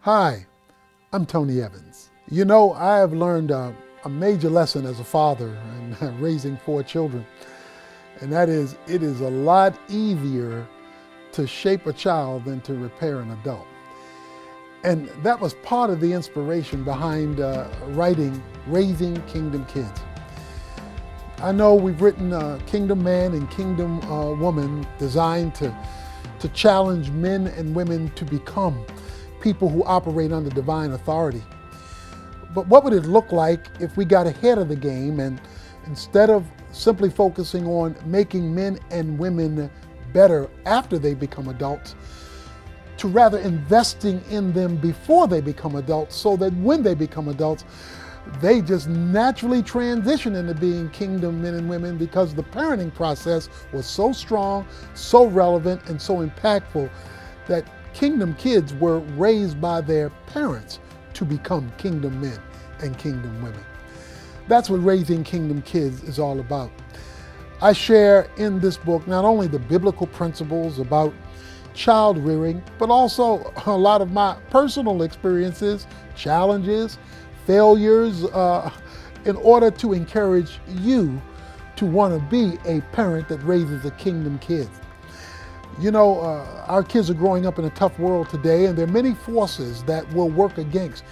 Hi, I'm Tony Evans. You know, I have learned a major lesson as a father and raising 4 children, and that is, it is a lot easier to shape a child than to repair an adult. And that was part of the inspiration behind writing Raising Kingdom Kids. I know we've written Kingdom Man and Kingdom Woman designed to challenge men and women to become people who operate under divine authority. But what would it look like if we got ahead of the game and instead of simply focusing on making men and women better after they become adults, to rather investing in them before they become adults so that when they become adults, they just naturally transition into being kingdom men and women because the parenting process was so strong, so relevant, and so impactful that kingdom kids were raised by their parents to become kingdom men and kingdom women. That's what Raising Kingdom Kids is all about. I share in this book not only the biblical principles about child rearing, but also a lot of my personal experiences, challenges, failures, in order to encourage you to want to be a parent that raises a kingdom kid. You know, our kids are growing up in a tough world today, and there are many forces that will work against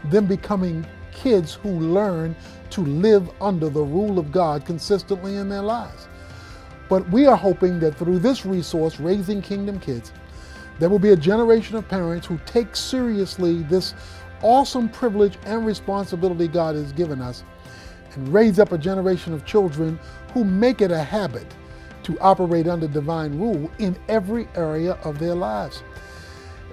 them becoming kids who learn to live under the rule of God consistently in their lives. But we are hoping that through this resource, Raising Kingdom Kids, there will be a generation of parents who take seriously this awesome privilege and responsibility God has given us and raise up a generation of children who make it a habit to operate under divine rule in every area of their lives.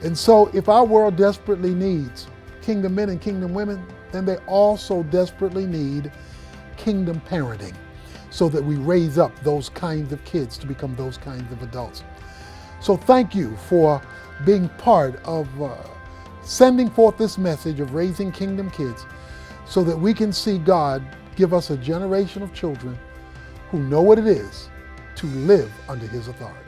And so if our world desperately needs kingdom men and kingdom women, then they also desperately need kingdom parenting so that we raise up those kinds of kids to become those kinds of adults. So thank you for being part of sending forth this message of Raising Kingdom Kids so that we can see God give us a generation of children who know what it is to live under His authority.